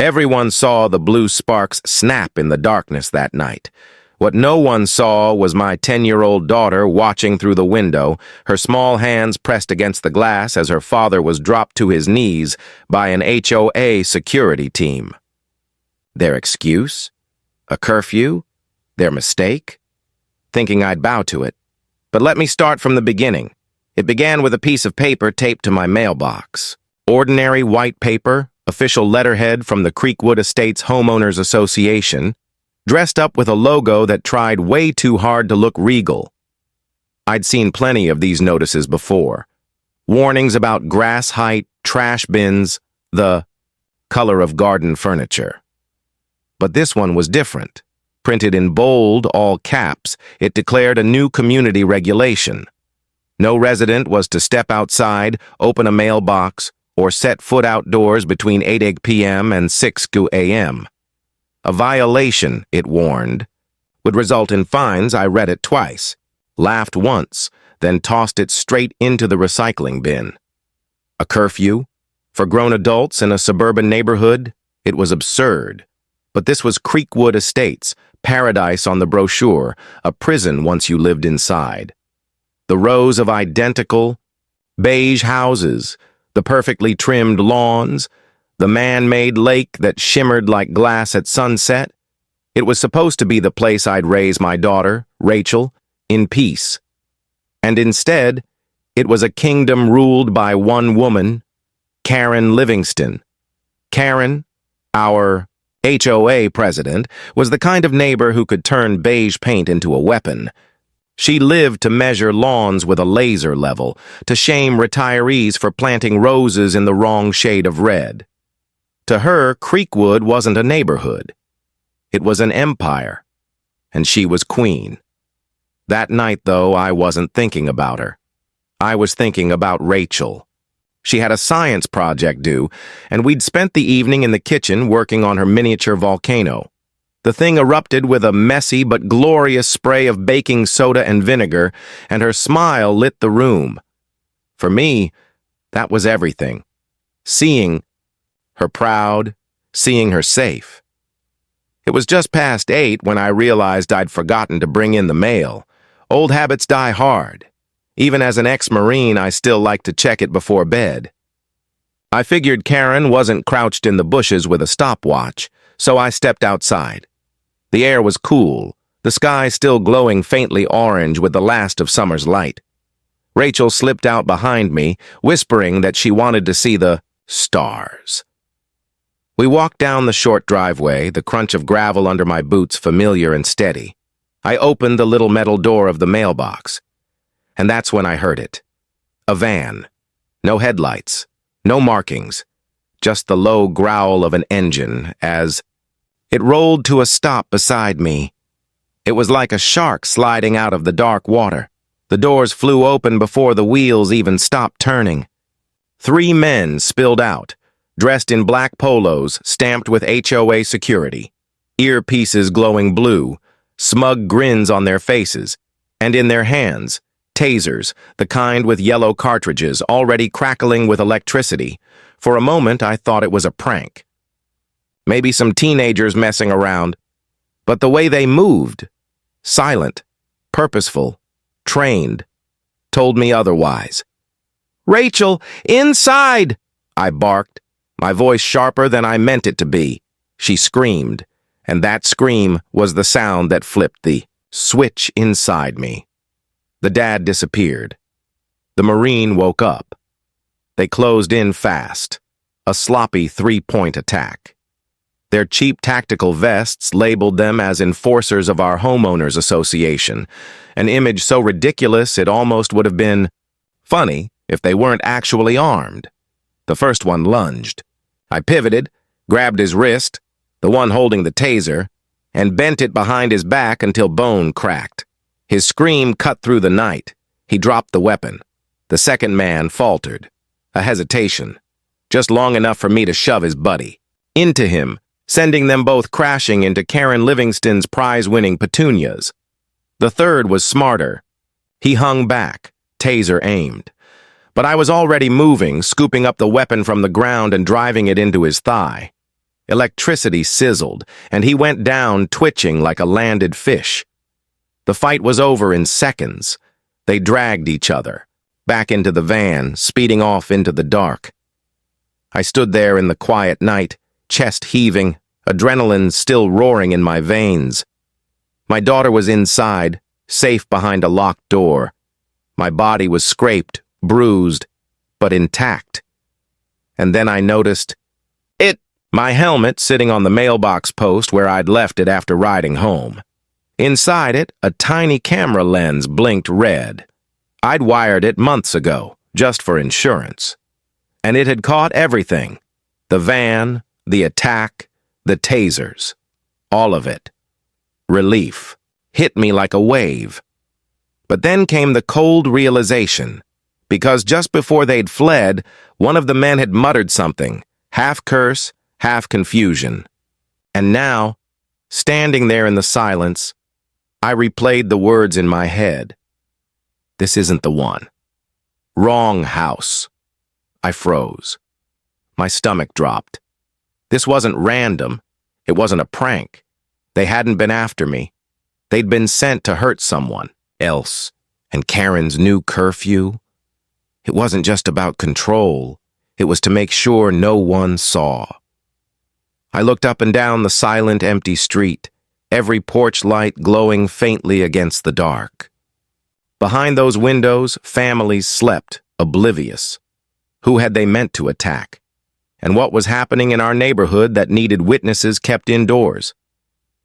Everyone saw the blue sparks snap in the darkness that night. What no one saw was my 10-year-old daughter watching through the window, her small hands pressed against the glass as her father was dropped to his knees by an HOA security team. Their excuse? A curfew? Their mistake? Thinking I'd bow to it. But let me start from the beginning. It began with a piece of paper taped to my mailbox. Ordinary white paper, official letterhead from the Creekwood Estates Homeowners Association, dressed up with a logo that tried way too hard to look regal. I'd seen plenty of these notices before. Warnings about grass height, trash bins, the color of garden furniture. But this one was different. Printed in bold, all caps, it declared a new community regulation. No resident was to step outside, open a mailbox, or set foot outdoors between 8 p.m. and 6 a.m. A violation, it warned, would result in fines. I read it twice, laughed once, then tossed it straight into the recycling bin. A curfew? For grown adults in a suburban neighborhood? It was absurd. But this was Creekwood Estates, paradise on the brochure, a prison once you lived inside. The rows of identical, beige houses, the perfectly trimmed lawns, the man-made lake that shimmered like glass at sunset. It was supposed to be the place I'd raise my daughter, Rachel, in peace. And instead, it was a kingdom ruled by one woman, Karen Livingston. Karen, our HOA president, was the kind of neighbor who could turn beige paint into a weapon. She lived to measure lawns with a laser level, to shame retirees for planting roses in the wrong shade of red. To her, Creekwood wasn't a neighborhood. It was an empire, and she was queen. That night, though, I wasn't thinking about her. I was thinking about Rachel. She had a science project due, and we'd spent the evening in the kitchen working on her miniature volcano. The thing erupted with a messy but glorious spray of baking soda and vinegar, and her smile lit the room. For me, that was everything. Seeing her proud, seeing her safe. It was just past 8 when I realized I'd forgotten to bring in the mail. Old habits die hard. Even as an ex-Marine, I still like to check it before bed. I figured Karen wasn't crouched in the bushes with a stopwatch, so I stepped outside. The air was cool, the sky still glowing faintly orange with the last of summer's light. Rachel slipped out behind me, whispering that she wanted to see the stars. We walked down the short driveway, the crunch of gravel under my boots familiar and steady. I opened the little metal door of the mailbox. And that's when I heard it. A van. No headlights. No markings. Just the low growl of an engine as it rolled to a stop beside me. It was like a shark sliding out of the dark water. The doors flew open before the wheels even stopped turning. 3 men spilled out, dressed in black polos stamped with HOA security, earpieces glowing blue, smug grins on their faces, and in their hands, tasers, the kind with yellow cartridges already crackling with electricity. For a moment, I thought it was a prank. Maybe some teenagers messing around. But the way they moved, silent, purposeful, trained, told me otherwise. "Rachel, inside!" I barked, my voice sharper than I meant it to be. She screamed, and that scream was the sound that flipped the switch inside me. The dad disappeared. The Marine woke up. They closed in fast, a sloppy 3-point attack. Their cheap tactical vests labeled them as enforcers of our homeowners association, an image so ridiculous it almost would have been funny if they weren't actually armed. The first one lunged. I pivoted, grabbed his wrist, the one holding the taser, and bent it behind his back until bone cracked. His scream cut through the night. He dropped the weapon. The second man faltered. A hesitation, just long enough for me to shove his buddy into him, sending them both crashing into Karen Livingston's prize-winning petunias. The third was smarter. He hung back, taser aimed. But I was already moving, scooping up the weapon from the ground and driving it into his thigh. Electricity sizzled, and he went down twitching like a landed fish. The fight was over in seconds. They dragged each other, back into the van, speeding off into the dark. I stood there in the quiet night, chest heaving, adrenaline still roaring in my veins. My daughter was inside, safe behind a locked door. My body was scraped, bruised, but intact. And then I noticed my helmet sitting on the mailbox post where I'd left it after riding home. Inside it, a tiny camera lens blinked red. I'd wired it months ago, just for insurance. And it had caught everything. The van, the attack, the tasers. All of it. Relief hit me like a wave. But then came the cold realization, because just before they'd fled, one of the men had muttered something, half curse, half confusion. And now, standing there in the silence, I replayed the words in my head. This isn't the one. Wrong house. I froze. My stomach dropped. This wasn't random. It wasn't a prank. They hadn't been after me. They'd been sent to hurt someone else. And Karen's new curfew? It wasn't just about control. It was to make sure no one saw. I looked up and down the silent, empty street, every porch light glowing faintly against the dark. Behind those windows, families slept, oblivious. Who had they meant to attack? And what was happening in our neighborhood that needed witnesses kept indoors?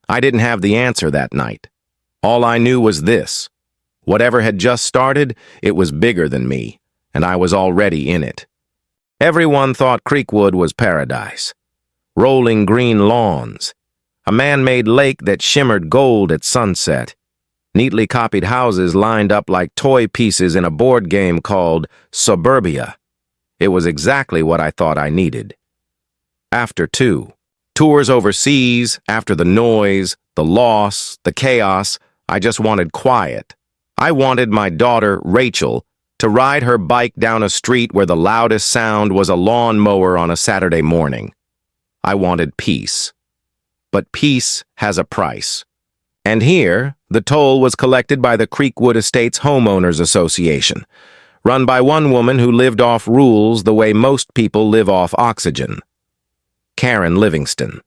I didn't have the answer that night. All I knew was this. Whatever had just started, it was bigger than me, and I was already in it. Everyone thought Creekwood was paradise. Rolling green lawns, a man-made lake that shimmered gold at sunset, neatly copied houses lined up like toy pieces in a board game called Suburbia. It was exactly what I thought I needed. After tours overseas, after the noise, the loss, the chaos, I just wanted quiet. I wanted my daughter, Rachel, to ride her bike down a street where the loudest sound was a lawnmower on a Saturday morning. I wanted peace. But peace has a price. And here, the toll was collected by the Creekwood Estates Homeowners Association, run by one woman who lived off rules the way most people live off oxygen. Karen Livingston.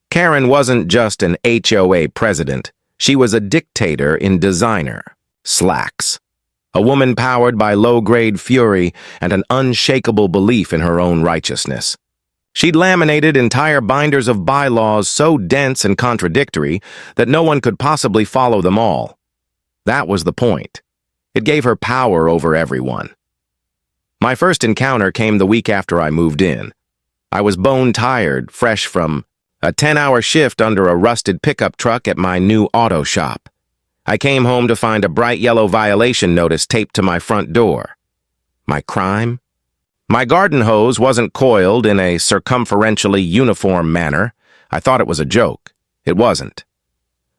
Karen wasn't just an HOA president. She was a dictator in designer. Slacks. A woman powered by low-grade fury and an unshakable belief in her own righteousness. She'd laminated entire binders of bylaws so dense and contradictory that no one could possibly follow them all. That was the point. It gave her power over everyone. My first encounter came the week after I moved in. I was bone-tired, fresh from a 10-hour shift under a rusted pickup truck at my new auto shop. I came home to find a bright yellow violation notice taped to my front door. My crime? My garden hose wasn't coiled in a circumferentially uniform manner. I thought it was a joke. It wasn't.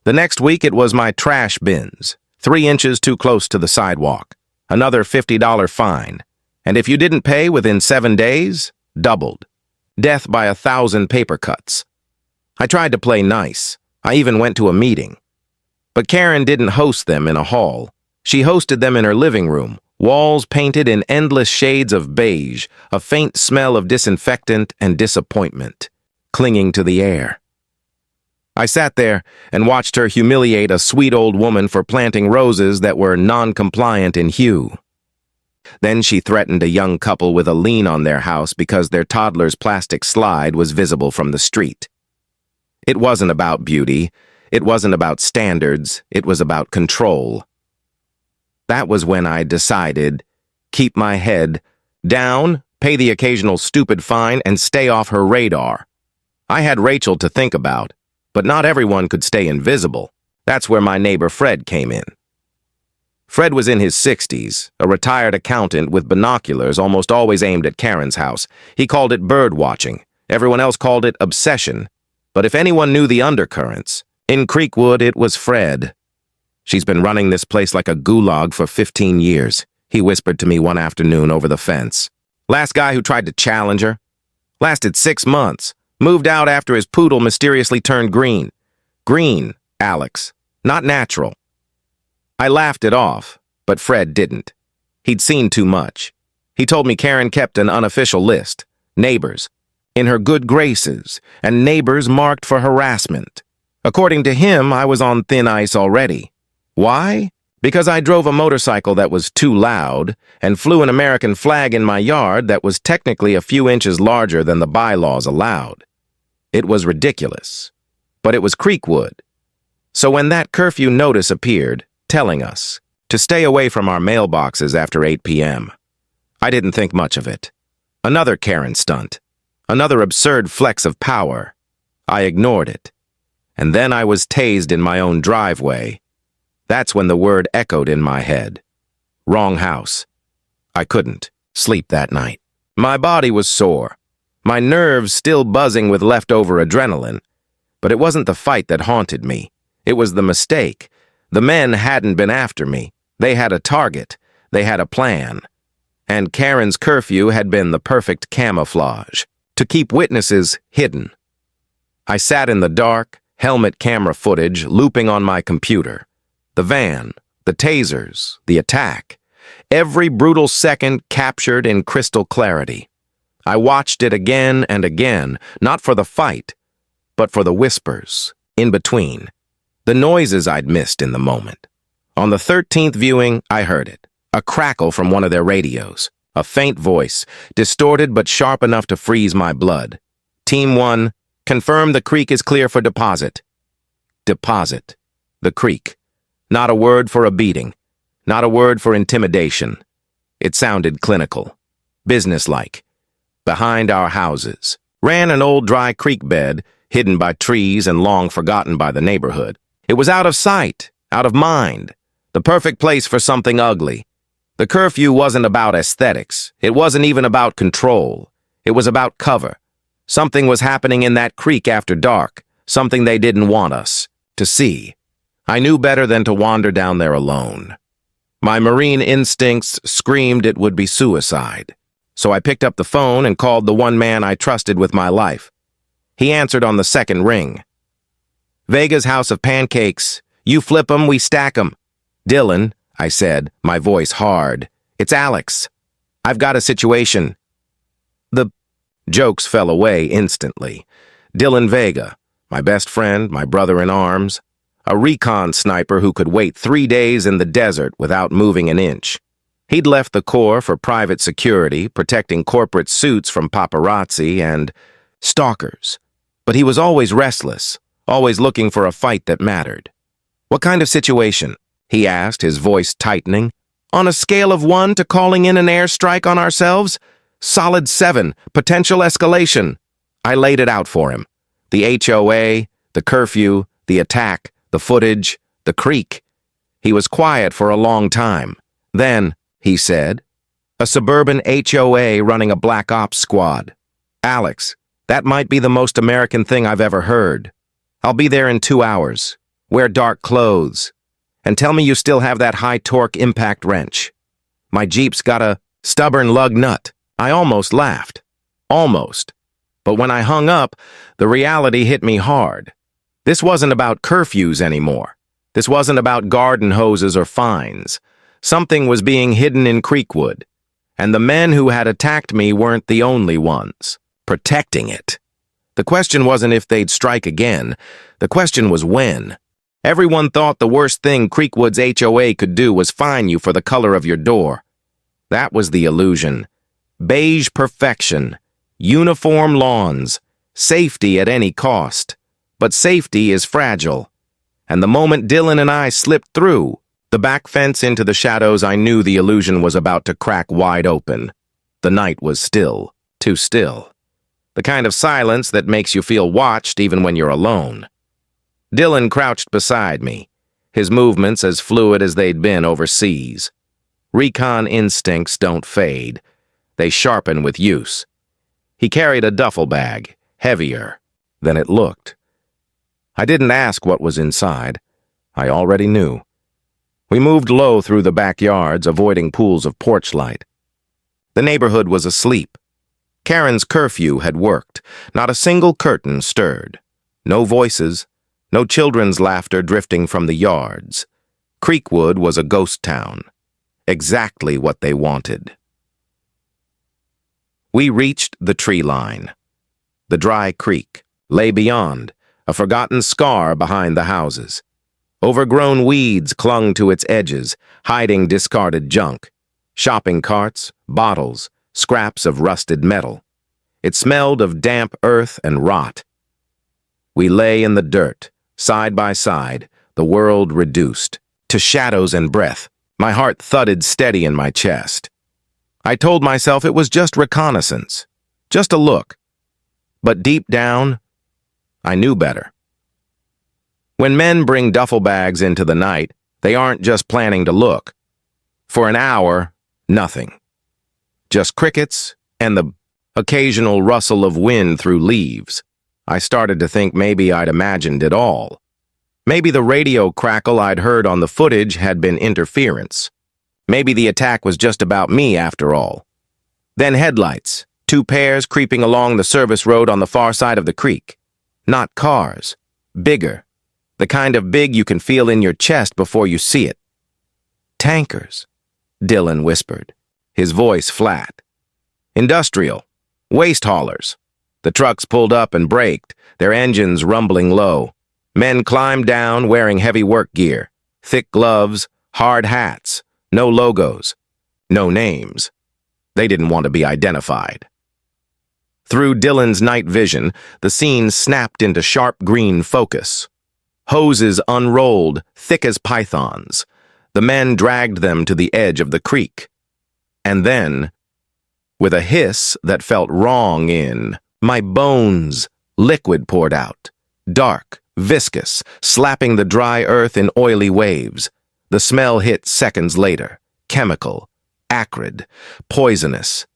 The next week it was my trash bins, 3 inches too close to the sidewalk. Another $50 fine. And if you didn't pay within 7 days, doubled. Death by 1,000 paper cuts. I tried to play nice. I even went to a meeting. But Karen didn't host them in a hall. She hosted them in her living room, walls painted in endless shades of beige, a faint smell of disinfectant and disappointment, clinging to the air. I sat there and watched her humiliate a sweet old woman for planting roses that were non-compliant in hue. Then she threatened a young couple with a lien on their house because their toddler's plastic slide was visible from the street. It wasn't about beauty. It wasn't about standards. It was about control. That was when I decided, keep my head down, pay the occasional stupid fine, and stay off her radar. I had Rachel to think about, but not everyone could stay invisible. That's where my neighbor Fred came in. Fred was in his 60s, a retired accountant with binoculars almost always aimed at Karen's house. He called it bird watching. Everyone else called it obsession. But if anyone knew the undercurrents, in Creekwood it was Fred. She's been running this place like a gulag for 15 years, he whispered to me one afternoon over the fence. Last guy who tried to challenge her? Lasted 6 months, Moved out after his poodle mysteriously turned green. Green, Alex. Not natural. I laughed it off, but Fred didn't. He'd seen too much. He told me Karen kept an unofficial list. Neighbors. In her good graces, and neighbors marked for harassment. According to him, I was on thin ice already. Why? Because I drove a motorcycle that was too loud and flew an American flag in my yard that was technically a few inches larger than the bylaws allowed. It was ridiculous, but it was Creekwood. So when that curfew notice appeared, telling us to stay away from our mailboxes after 8 p.m., I didn't think much of it. Another Karen stunt. Another absurd flex of power. I ignored it. And then I was tased in my own driveway. That's when the word echoed in my head. Wrong house. I couldn't sleep that night. My body was sore. My nerves still buzzing with leftover adrenaline. But it wasn't the fight that haunted me. It was the mistake. The men hadn't been after me. They had a target. They had a plan. And Karen's curfew had been the perfect camouflage to keep witnesses hidden. I sat in the dark, helmet camera footage looping on my computer. The van, the tasers, the attack. Every brutal second captured in crystal clarity. I watched it again and again, not for the fight, but for the whispers in between. The noises I'd missed in the moment. On the 13th viewing, I heard it. A crackle from one of their radios. A faint voice, distorted but sharp enough to freeze my blood. Team 1, confirm the creek is clear for deposit. Deposit. The creek. Not a word for a beating. Not a word for intimidation. It sounded clinical. Businesslike. Behind our houses ran an old dry creek bed, hidden by trees and long forgotten by the neighborhood. It was out of sight, out of mind. The perfect place for something ugly. The curfew wasn't about aesthetics. It wasn't even about control. It was about cover. Something was happening in that creek after dark, something they didn't want us to see. I knew better than to wander down there alone. My marine instincts screamed it would be suicide. So I picked up the phone and called the one man I trusted with my life. He answered on the second ring. Vega's House of Pancakes. You flip 'em, we stack 'em. Dylan, I said, my voice hard. It's Alex. I've got a situation. The jokes fell away instantly. Dylan Vega, my best friend, my brother in arms, a recon sniper who could wait 3 days in the desert without moving an inch. He'd left the Corps for private security, protecting corporate suits from paparazzi and stalkers. But he was always restless, always looking for a fight that mattered. What kind of situation? He asked, his voice tightening. On a scale of 1 to calling in an airstrike on ourselves? Solid 7, potential escalation. I laid it out for him. The HOA, the curfew, the attack, the footage, the creek. He was quiet for a long time. Then, he said, a suburban HOA running a black ops squad. Alex, that might be the most American thing I've ever heard. I'll be there in 2 hours. Wear dark clothes. And tell me you still have that high-torque impact wrench. My Jeep's got a stubborn lug nut. I almost laughed. Almost. But when I hung up, the reality hit me hard. This wasn't about curfews anymore. This wasn't about garden hoses or fines. Something was being hidden in Creekwood. And the men who had attacked me weren't the only ones protecting it. The question wasn't if they'd strike again. The question was when. Everyone thought the worst thing Creekwood's HOA could do was fine you for the color of your door. That was the illusion. Beige perfection. Uniform lawns. Safety at any cost. But safety is fragile. And the moment Dylan and I slipped through the back fence into the shadows, I knew the illusion was about to crack wide open. The night was still, too still. The kind of silence that makes you feel watched even when you're alone. Dylan crouched beside me, his movements as fluid as they'd been overseas. Recon instincts don't fade. They sharpen with use. He carried a duffel bag, heavier than it looked. I didn't ask what was inside. I already knew. We moved low through the backyards, avoiding pools of porch light. The neighborhood was asleep. Karen's curfew had worked. Not a single curtain stirred. No voices, no children's laughter drifting from the yards. Creekwood was a ghost town. Exactly what they wanted. We reached the tree line. The dry creek lay beyond, a forgotten scar behind the houses. Overgrown weeds clung to its edges, hiding discarded junk. Shopping carts, bottles, scraps of rusted metal. It smelled of damp earth and rot. We lay in the dirt, side by side, the world reduced to shadows and breath. My heart thudded steady in my chest. I told myself it was just reconnaissance, just a look. But deep down, I knew better. When men bring duffel bags into the night, they aren't just planning to look. For an hour, nothing. Just crickets and the occasional rustle of wind through leaves. I started to think maybe I'd imagined it all. Maybe the radio crackle I'd heard on the footage had been interference. Maybe the attack was just about me after all. Then headlights, two pairs creeping along the service road on the far side of the creek. Not cars. Bigger. The kind of big you can feel in your chest before you see it. Tankers, Dylan whispered, his voice flat. Industrial. Waste haulers. The trucks pulled up and braked, their engines rumbling low. Men climbed down wearing heavy work gear, thick gloves, hard hats, no logos, no names. They didn't want to be identified. Through Dylan's night vision, the scene snapped into sharp green focus. Hoses unrolled, thick as pythons. The men dragged them to the edge of the creek. And then, with a hiss that felt wrong in my bones, liquid poured out, dark, viscous, slapping the dry earth in oily waves. The smell hit seconds later, chemical, acrid, poisonous.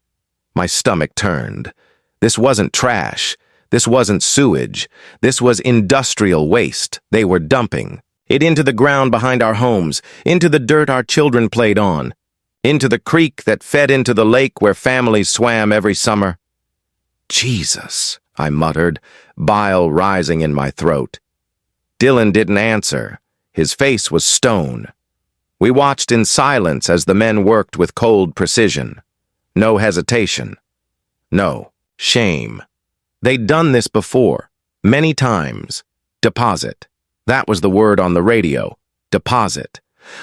My stomach turned. This wasn't trash. This wasn't sewage. This was industrial waste they were dumping. It into the ground behind our homes, into the dirt our children played on, into the creek that fed into the lake where families swam every summer. Jesus, I muttered, bile rising in my throat. Dylan didn't answer. His face was stone. We watched in silence as the men worked with cold precision. No hesitation. No shame. They'd done this before, many times. Deposit. That was the word on the radio. Deposit.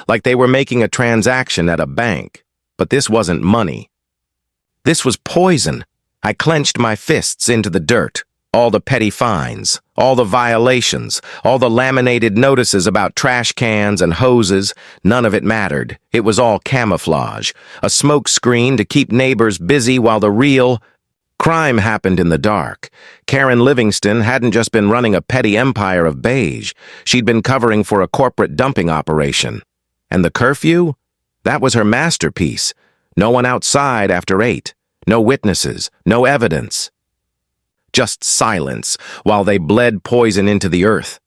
Like they were making a transaction at a bank. But this wasn't money. This was poison. I clenched my fists into the dirt. All the petty fines, all the violations, all the laminated notices about trash cans and hoses, none of it mattered. It was all camouflage, a smoke screen to keep neighbors busy while the real crime happened in the dark. Karen Livingston hadn't just been running a petty empire of beige. She'd been covering for a corporate dumping operation. And the curfew? That was her masterpiece. No one outside after 8. No witnesses, no evidence. Just silence while they bled poison into the earth.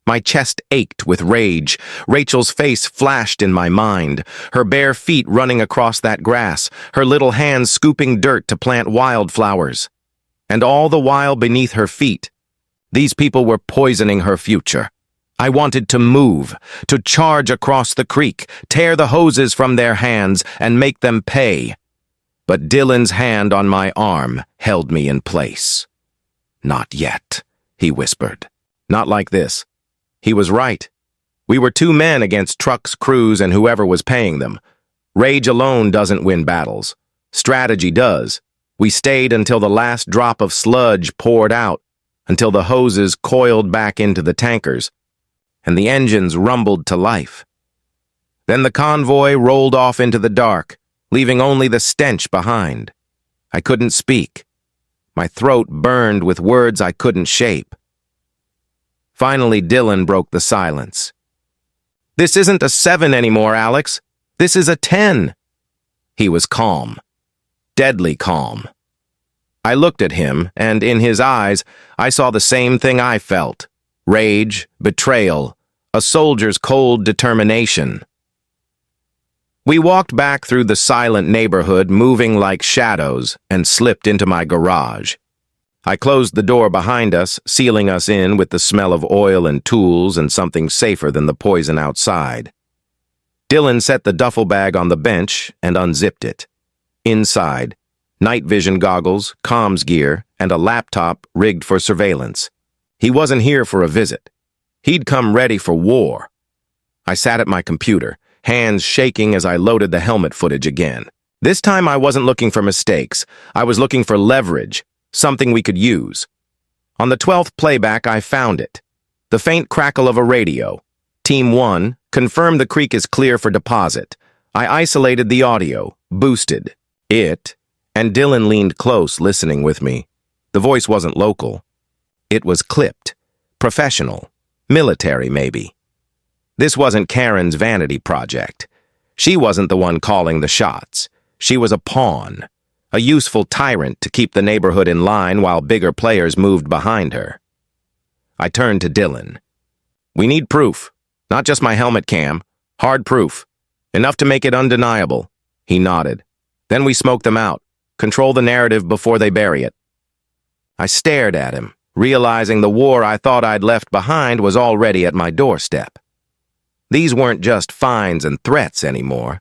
My chest ached with rage. Rachel's face flashed in my mind, her bare feet running across that grass, her little hands scooping dirt to plant wildflowers. And all the while beneath her feet, these people were poisoning her future. I wanted to move, to charge across the creek, tear the hoses from their hands, and make them pay. But Dylan's hand on my arm held me in place. Not yet, he whispered. Not like this. He was right. We were 2 men against trucks, crews, and whoever was paying them. Rage alone doesn't win battles. Strategy does. We stayed until the last drop of sludge poured out, until the hoses coiled back into the tankers, and the engines rumbled to life. Then the convoy rolled off into the dark, leaving only the stench behind. I couldn't speak. My throat burned with words I couldn't shape. Finally, Dylan broke the silence. "This isn't a 7 anymore, Alex. This is a 10. He was calm. Deadly calm. I looked at him, and in his eyes, I saw the same thing I felt. Rage, betrayal, a soldier's cold determination. We walked back through the silent neighborhood, moving like shadows, and slipped into my garage. I closed the door behind us, sealing us in with the smell of oil and tools and something safer than the poison outside. Dylan set the duffel bag on the bench and unzipped it. Inside, night vision goggles, comms gear, and a laptop rigged for surveillance. He wasn't here for a visit. He'd come ready for war. I sat at my computer, hands shaking as I loaded the helmet footage again. This time I wasn't looking for mistakes. I was looking for leverage, something we could use. On the 12th playback, I found it. The faint crackle of a radio. Team 1, confirmed the creek is clear for deposit. I isolated the audio, boosted it, and Dylan leaned close, listening with me. The voice wasn't local. It was clipped, professional, military maybe. This wasn't Karen's vanity project. She wasn't the one calling the shots. She was a pawn, a useful tyrant to keep the neighborhood in line while bigger players moved behind her. I turned to Dylan. We need proof, not just my helmet cam, hard proof, enough to make it undeniable. He nodded. Then we smoke them out, control the narrative before they bury it. I stared at him, realizing the war I thought I'd left behind was already at my doorstep. These weren't just fines and threats anymore.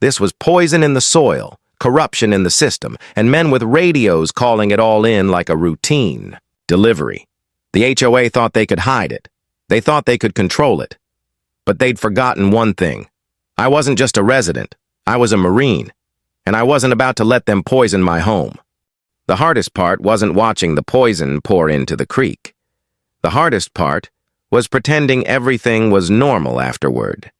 This was poison in the soil, corruption in the system, and men with radios calling it all in like a routine. Delivery. The HOA thought they could hide it. They thought they could control it. But they'd forgotten one thing. I wasn't just a resident. I was a Marine, and I wasn't about to let them poison my home. The hardest part wasn't watching the poison pour into the creek. The hardest part was pretending everything was normal afterward.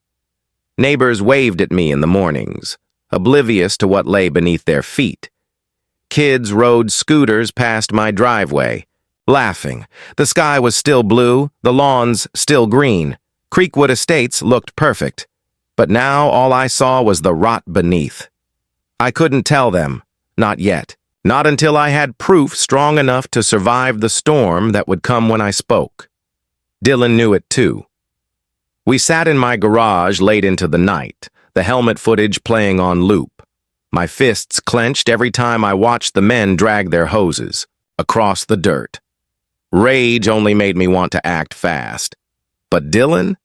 Neighbors waved at me in the mornings, oblivious to what lay beneath their feet. Kids rode scooters past my driveway, laughing. The sky was still blue, the lawns still green. Creekwood Estates looked perfect. But now all I saw was the rot beneath. I couldn't tell them, not yet. Not until I had proof strong enough to survive the storm that would come when I spoke. Dylan knew it too. We sat in my garage late into the night, the helmet footage playing on loop. My fists clenched every time I watched the men drag their hoses across the dirt. Rage only made me want to act fast. But Dylan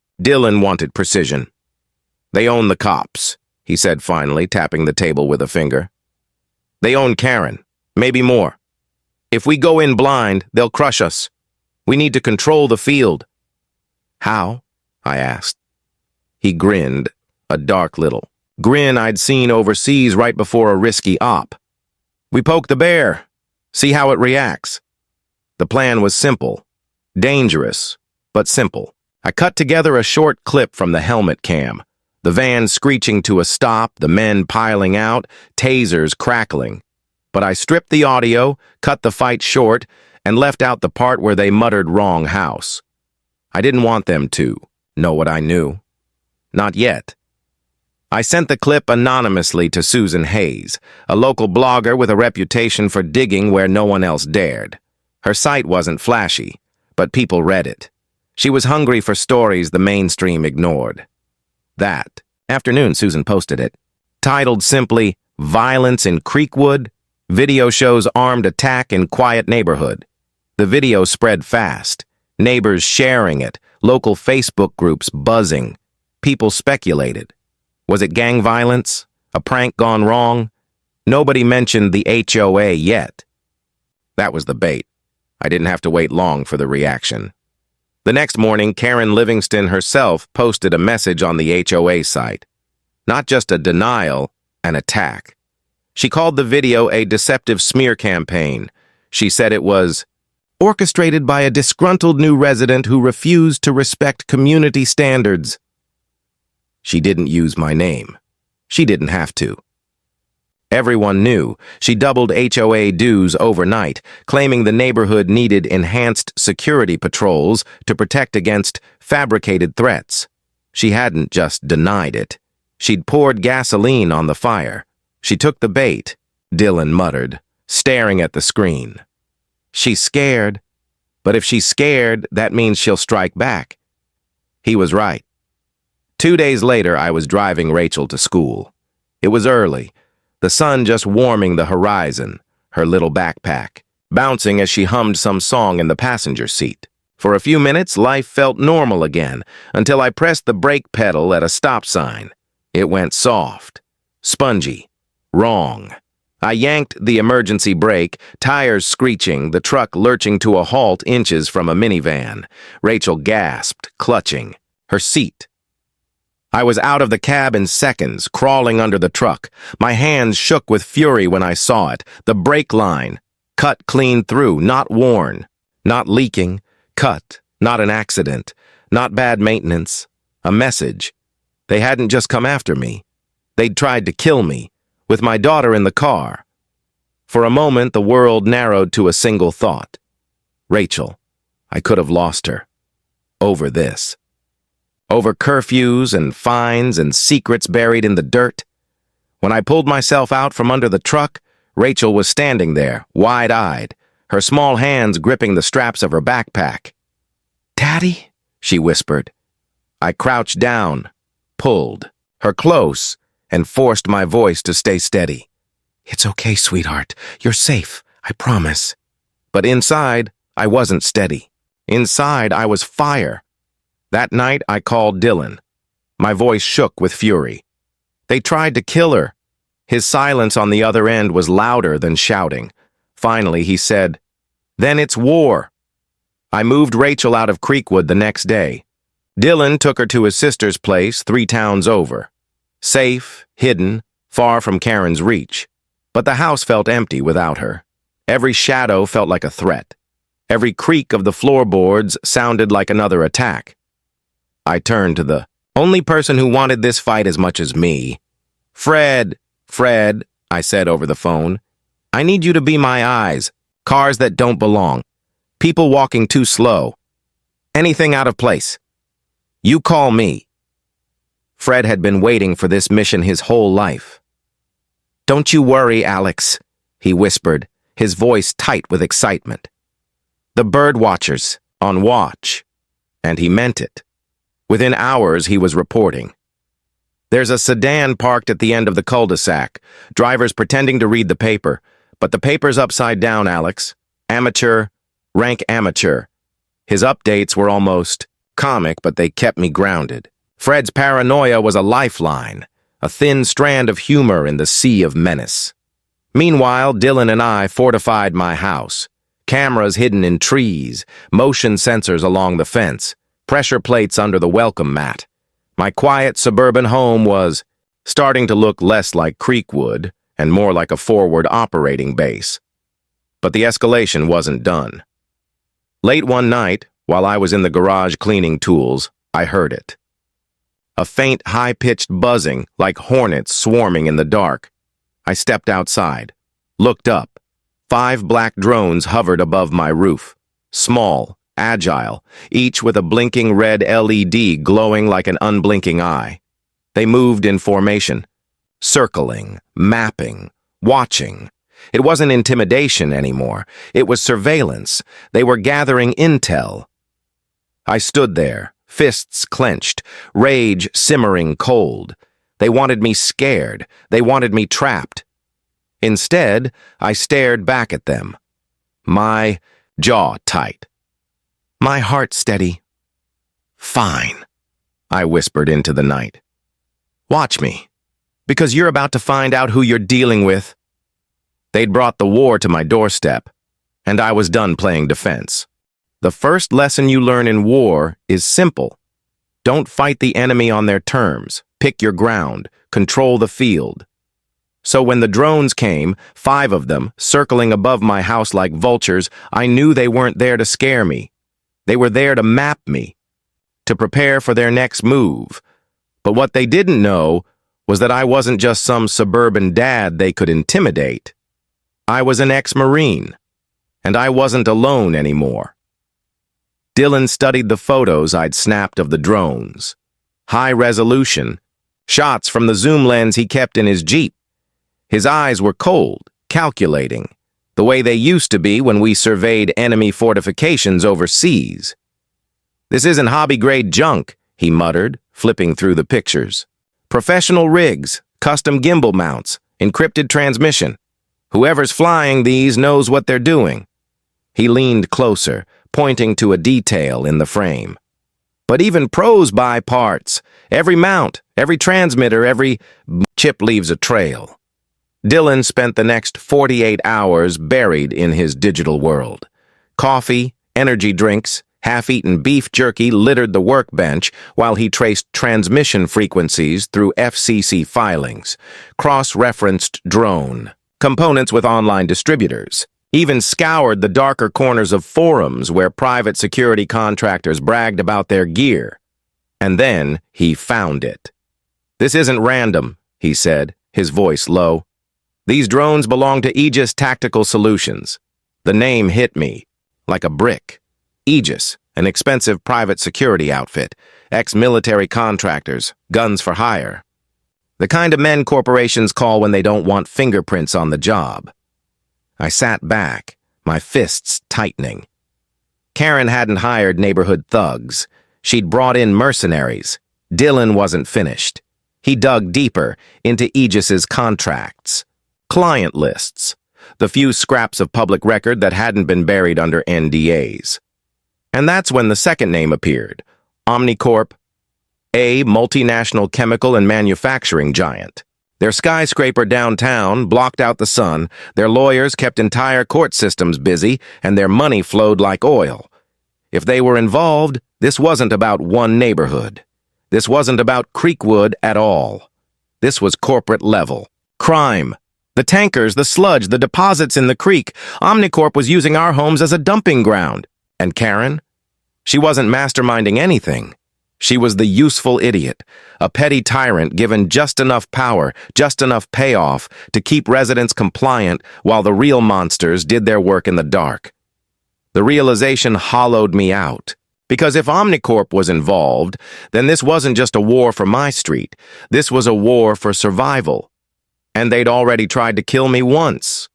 wanted precision. They own the cops, he said finally, tapping the table with a finger. They own Karen, maybe more. If we go in blind, they'll crush us. We need to control the field. How? I asked. He grinned, a dark little grin I'd seen overseas right before a risky op. We poke the bear, see how it reacts. The plan was simple, dangerous, but simple. I cut together a short clip from the helmet cam, the van screeching to a stop, the men piling out, tasers crackling. But I stripped the audio, cut the fight short, and left out the part where they muttered wrong house. I didn't want them to know what I knew. Not yet. I sent the clip anonymously to Susan Hayes, a local blogger with a reputation for digging where no one else dared. Her site wasn't flashy, but people read it. She was hungry for stories the mainstream ignored. That afternoon, Susan posted it, titled simply, Violence in Creekwood, Video Shows Armed Attack in Quiet Neighborhood. The video spread fast, neighbors sharing it, local Facebook groups buzzing. People speculated. Was it gang violence? A prank gone wrong? Nobody mentioned the HOA yet. That was the bait. I didn't have to wait long for the reaction. The next morning, Karen Livingston herself posted a message on the HOA site. Not just a denial, an attack. She called the video a deceptive smear campaign. She said it was orchestrated by a disgruntled new resident who refused to respect community standards. She didn't use my name. She didn't have to. Everyone knew. She doubled HOA dues overnight, claiming the neighborhood needed enhanced security patrols to protect against fabricated threats. She hadn't just denied it. She'd poured gasoline on the fire. She took the bait, Dylan muttered, staring at the screen. She's scared, but if she's scared, that means she'll strike back. He was right. 2 days later, I was driving Rachel to school. It was early, the sun just warming the horizon, her little backpack bouncing as she hummed some song in the passenger seat. For a few minutes, life felt normal again, until I pressed the brake pedal at a stop sign. It went soft, spongy, wrong. I yanked the emergency brake, tires screeching, the truck lurching to a halt inches from a minivan. Rachel gasped, clutching her seat. I was out of the cab in seconds, crawling under the truck. My hands shook with fury when I saw it. The brake line, cut clean through, not worn, not leaking, cut, not an accident, not bad maintenance, a message. They hadn't just come after me. They'd tried to kill me, with my daughter in the car. For a moment, the world narrowed to a single thought. Rachel. I could have lost her. Over this. Over curfews and fines and secrets buried in the dirt. When I pulled myself out from under the truck, Rachel was standing there, wide-eyed, her small hands gripping the straps of her backpack. "Daddy?" she whispered. I crouched down, pulled her close, and forced my voice to stay steady. "It's okay, sweetheart. You're safe, I promise." But inside, I wasn't steady. Inside, I was fire. That night, I called Dylan. My voice shook with fury. They tried to kill her. His silence on the other end was louder than shouting. Finally, he said, "Then it's war." I moved Rachel out of Creekwood the next day. Dylan took her to his sister's place 3 towns over. Safe, hidden, far from Karen's reach. But the house felt empty without her. Every shadow felt like a threat. Every creak of the floorboards sounded like another attack. I turned to the only person who wanted this fight as much as me. Fred, I said over the phone, I need you to be my eyes. Cars that don't belong. People walking too slow. Anything out of place. You call me. Fred had been waiting for this mission his whole life. "Don't you worry, Alex," he whispered, his voice tight with excitement. "The bird watchers, on watch." And he meant it. Within hours, he was reporting. "There's a sedan parked at the end of the cul-de-sac, drivers pretending to read the paper, but the paper's upside down, Alex. Amateur, rank amateur." His updates were almost comic, but they kept me grounded. Fred's paranoia was a lifeline, a thin strand of humor in the sea of menace. Meanwhile, Dylan and I fortified my house. Cameras hidden in trees, motion sensors along the fence, pressure plates under the welcome mat. My quiet suburban home was starting to look less like Creekwood and more like a forward operating base. But the escalation wasn't done. Late one night, while I was in the garage cleaning tools, I heard it. A faint, high-pitched buzzing, like hornets swarming in the dark. I stepped outside, looked up. 5 black drones hovered above my roof. Small, agile, each with a blinking red LED glowing like an unblinking eye. They moved in formation, circling, mapping, watching. It wasn't intimidation anymore. It was surveillance. They were gathering intel. I stood there, fists clenched, rage simmering cold. They wanted me scared. They wanted me trapped. Instead, I stared back at them, my jaw tight, my heart steady. "Fine," I whispered into the night. "Watch me, because you're about to find out who you're dealing with." They'd brought the war to my doorstep, and I was done playing defense. The first lesson you learn in war is simple. Don't fight the enemy on their terms. Pick your ground. Control the field. So when the drones came, 5 of them, circling above my house like vultures, I knew they weren't there to scare me. They were there to map me, to prepare for their next move. But what they didn't know was that I wasn't just some suburban dad they could intimidate. I was an ex-Marine, and I wasn't alone anymore. Dylan studied the photos I'd snapped of the drones. High resolution, shots from the zoom lens he kept in his Jeep. His eyes were cold, calculating, the way they used to be when we surveyed enemy fortifications overseas. "This isn't hobby-grade junk," he muttered, flipping through the pictures. Professional rigs, custom gimbal mounts, encrypted transmission. Whoever's flying these knows what they're doing. He leaned closer, pointing to a detail in the frame. But even pros buy parts. Every mount, every transmitter, every chip leaves a trail. Dylan spent the next 48 hours buried in his digital world. Coffee, energy drinks, half-eaten beef jerky littered the workbench while he traced transmission frequencies through FCC filings, cross-referenced drone, components with online distributors, even scoured the darker corners of forums where private security contractors bragged about their gear. And then he found it. "This isn't random," he said, his voice low. "These drones belong to Aegis Tactical Solutions." The name hit me like a brick. Aegis, an expensive private security outfit, ex-military contractors, guns for hire. The kind of men corporations call when they don't want fingerprints on the job. I sat back, my fists tightening. Karen hadn't hired neighborhood thugs. She'd brought in mercenaries. Dylan wasn't finished. He dug deeper into Aegis's contracts, client lists, the few scraps of public record that hadn't been buried under NDAs. And that's when the second name appeared, Omnicorp, a multinational chemical and manufacturing giant. Their skyscraper downtown blocked out the sun, their lawyers kept entire court systems busy, and their money flowed like oil. If they were involved, this wasn't about one neighborhood. This wasn't about Creekwood at all. This was corporate level. Crime. The tankers, the sludge, the deposits in the creek. Omnicorp was using our homes as a dumping ground. And Karen? She wasn't masterminding anything. She was the useful idiot, a petty tyrant given just enough power, just enough payoff to keep residents compliant while the real monsters did their work in the dark. The realization hollowed me out. Because if Omnicorp was involved, then this wasn't just a war for my street. This was a war for survival. And they'd already tried to kill me once.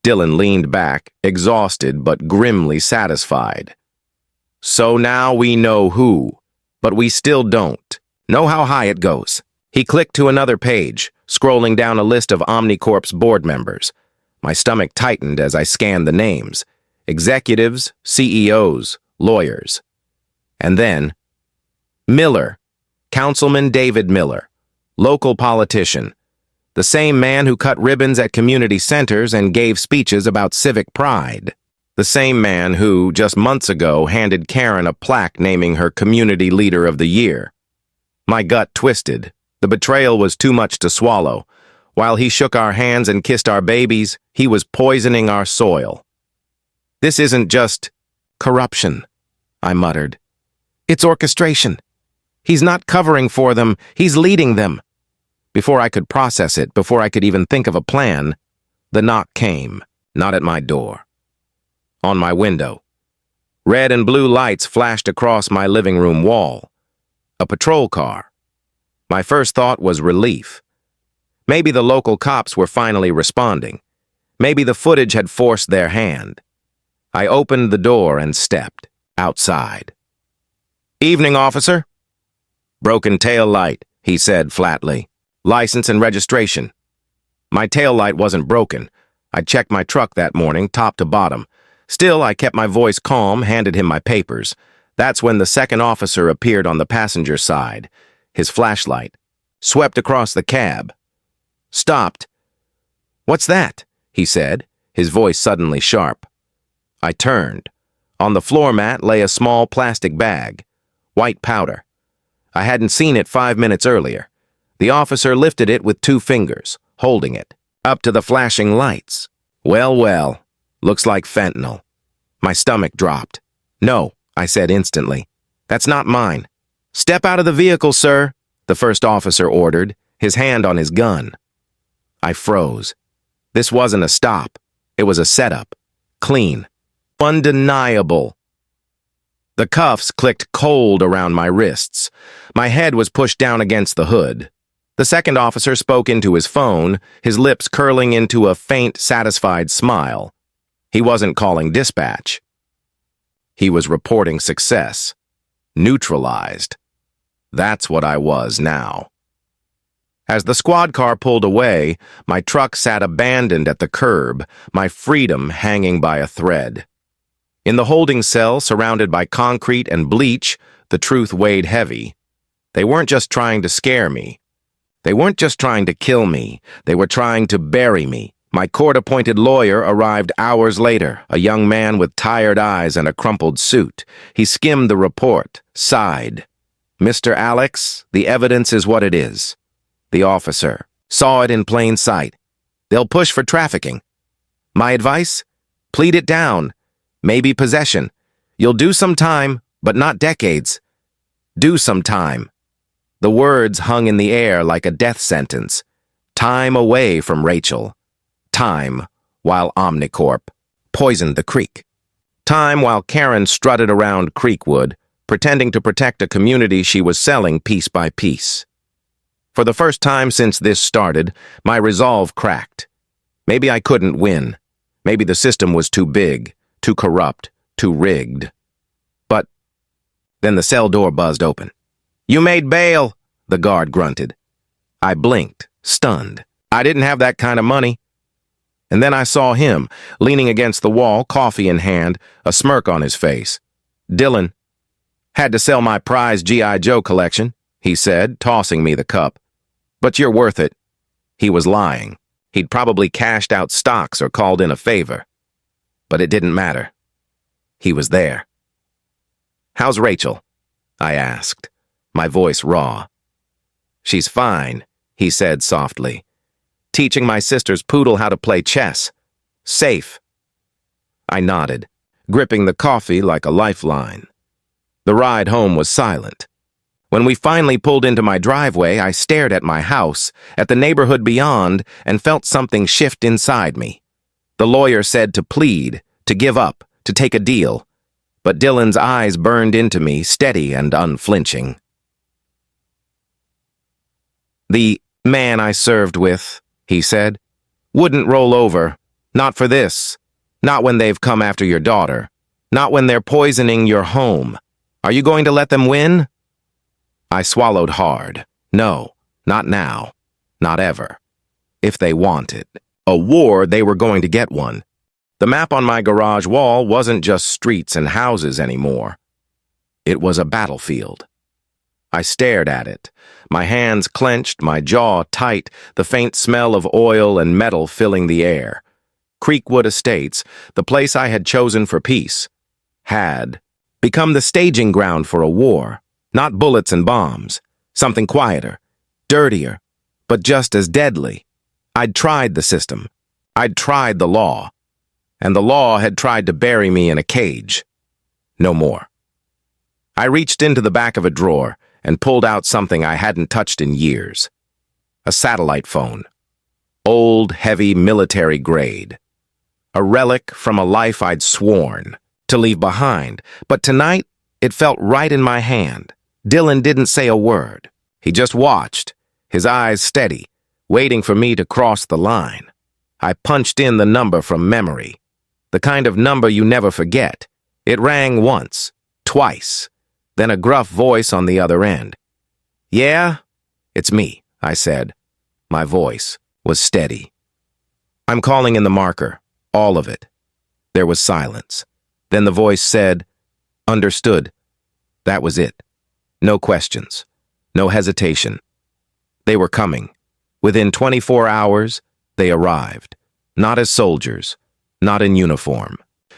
Dylan leaned back, exhausted but grimly satisfied. So now we know who. But we still don't. Know how high it goes. He clicked to another page, scrolling down a list of Omnicorp's board members. My stomach tightened as I scanned the names. Executives, CEOs, lawyers. And then, Miller, Councilman David Miller, local politician. The same man who cut ribbons at community centers and gave speeches about civic pride. The same man who, just months ago, handed Karen a plaque naming her Community Leader of the Year. My gut twisted. The betrayal was too much to swallow. While he shook our hands and kissed our babies, he was poisoning our soil. This isn't just corruption, I muttered. It's orchestration. He's not covering for them, he's leading them. Before I could process it, before I could even think of a plan, the knock came, not at my door. On my window. Red and blue lights flashed across my living room wall. A patrol car. My first thought was relief. Maybe the local cops were finally responding. Maybe the footage had forced their hand. I opened the door and stepped outside. "Evening, officer." "Broken tail light," he said flatly. "License and registration." My tail light wasn't broken. I'd checked my truck that morning, top to bottom. Still, I kept my voice calm, handed him my papers. That's when the second officer appeared on the passenger side. His flashlight swept across the cab. Stopped. "What's that?" he said, his voice suddenly sharp. I turned. On the floor mat lay a small plastic bag. White powder. I hadn't seen it 5 minutes earlier. The officer lifted it with 2 fingers, holding it, up to the flashing lights. Well, well. Looks like fentanyl. My stomach dropped. "No," I said instantly. "That's not mine." "Step out of the vehicle, sir," the first officer ordered, his hand on his gun. I froze. This wasn't a stop. It was a setup. Clean. Undeniable. The cuffs clicked cold around my wrists. My head was pushed down against the hood. The second officer spoke into his phone, his lips curling into a faint, satisfied smile. He wasn't calling dispatch. He was reporting success. Neutralized. That's what I was now. As the squad car pulled away, my truck sat abandoned at the curb, my freedom hanging by a thread. In the holding cell, surrounded by concrete and bleach, the truth weighed heavy. They weren't just trying to scare me. They weren't just trying to kill me. They were trying to bury me. My court-appointed lawyer arrived hours later, a young man with tired eyes and a crumpled suit. He skimmed the report, sighed. "Mr. Alex, the evidence is what it is." The officer saw it in plain sight. "They'll push for trafficking. My advice? Plead it down. Maybe possession. You'll do some time, but not decades. Do some time." The words hung in the air like a death sentence. Time away from Rachel. Time while Omnicorp poisoned the creek. Time while Karen strutted around Creekwood, pretending to protect a community she was selling piece by piece. For the first time since this started, my resolve cracked. Maybe I couldn't win. Maybe the system was too big, too corrupt, too rigged. But then the cell door buzzed open. "You made bail," the guard grunted. I blinked, stunned. I didn't have that kind of money. And then I saw him, leaning against the wall, coffee in hand, a smirk on his face. "Dylan, had to sell my prized G.I. Joe collection," he said, tossing me the cup. "But you're worth it." He was lying. He'd probably cashed out stocks or called in a favor. But it didn't matter. He was there. "How's Rachel?" I asked, my voice raw. "She's fine," he said softly. "Teaching my sister's poodle how to play chess. Safe." I nodded, gripping the coffee like a lifeline. The ride home was silent. When we finally pulled into my driveway, I stared at my house, at the neighborhood beyond, and felt something shift inside me. The lawyer said to plead, to give up, to take a deal. But Dylan's eyes burned into me, steady and unflinching. "The man I served with," he said, "wouldn't roll over. Not for this. Not when they've come after your daughter. Not when they're poisoning your home. Are you going to let them win?" I swallowed hard. No, not now. Not ever. If they wanted a war, they were going to get one. The map on my garage wall wasn't just streets and houses anymore. It was a battlefield. I stared at it, my hands clenched, my jaw tight, the faint smell of oil and metal filling the air. Creekwood Estates, the place I had chosen for peace, had become the staging ground for a war. Not bullets and bombs, something quieter, dirtier, but just as deadly. I'd tried the system. I'd tried the law. And the law had tried to bury me in a cage. No more. I reached into the back of a drawer and pulled out something I hadn't touched in years. A satellite phone. Old, heavy, military grade. A relic from a life I'd sworn to leave behind, but tonight it felt right in my hand. Dylan didn't say a word. He just watched, his eyes steady, waiting for me to cross the line. I punched in the number from memory. The kind of number you never forget. It rang once, twice, then a gruff voice on the other end. "Yeah, it's me," I said. My voice was steady. "I'm calling in the marker, all of it." There was silence. Then the voice said, "Understood." That was it. No questions. No hesitation. They were coming. Within 24 hours, they arrived. Not as soldiers, not in uniform,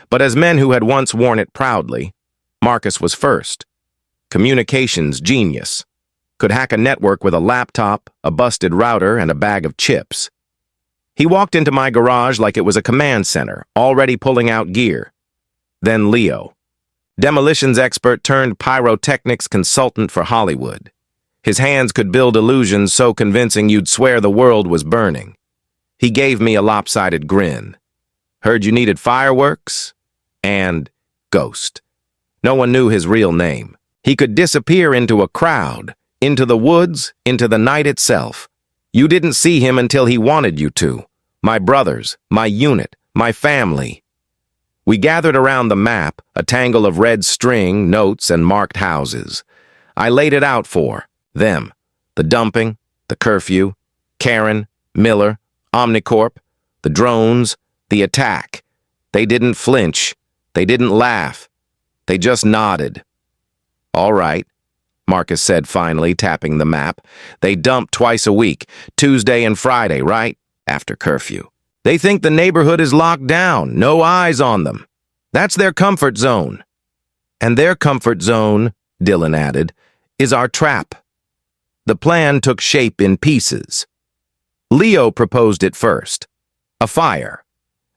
but as men who had once worn it proudly. Marcus was first. Communications genius. Could hack a network with a laptop, a busted router, and a bag of chips. He walked into my garage like it was a command center, already pulling out gear. Then Leo. Demolitions expert turned pyrotechnics consultant for Hollywood. His hands could build illusions so convincing you'd swear the world was burning. He gave me a lopsided grin. "Heard you needed fireworks?" And Ghost. No one knew his real name. He could disappear into a crowd, into the woods, into the night itself. You didn't see him until he wanted you to. My brothers, my unit, my family. We gathered around the map, a tangle of red string, notes, and marked houses. I laid it out for them. The dumping, the curfew, Karen, Miller, Omnicorp, the drones, the attack. They didn't flinch. They didn't laugh. They just nodded. All right, Marcus said finally, tapping the map. They dump twice a week, Tuesday and Friday, right? After curfew. They think the neighborhood is locked down, no eyes on them. That's their comfort zone. And their comfort zone, Dylan added, is our trap. The plan took shape in pieces. Leo proposed it first. A fire.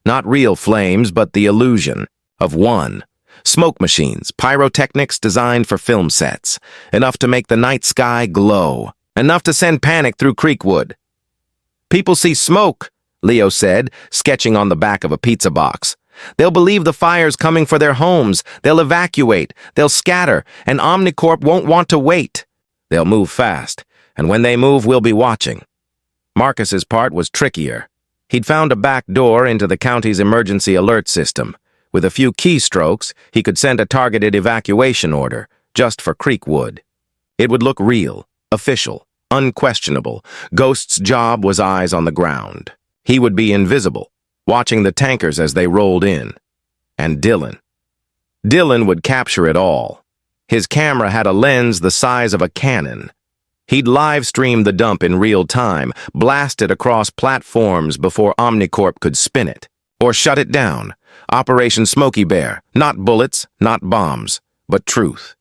Not real flames, but the illusion of one. Smoke machines, pyrotechnics designed for film sets. Enough to make the night sky glow. Enough to send panic through Creekwood. People see smoke, Leo said, sketching on the back of a pizza box. They'll believe the fire's coming for their homes. They'll evacuate. They'll scatter, and Omnicorp won't want to wait. They'll move fast, and when they move, we'll be watching. Marcus's part was trickier. He'd found a back door into the county's emergency alert system. With a few keystrokes, he could send a targeted evacuation order, just for Creekwood. It would look real, official, unquestionable. Ghost's job was eyes on the ground. He would be invisible, watching the tankers as they rolled in. And Dylan. Dylan would capture it all. His camera had a lens the size of a cannon. He'd live-stream the dump in real time, blast it across platforms before Omnicorp could spin it. Or shut it down. Operation Smokey Bear. Not bullets, not bombs, but truth.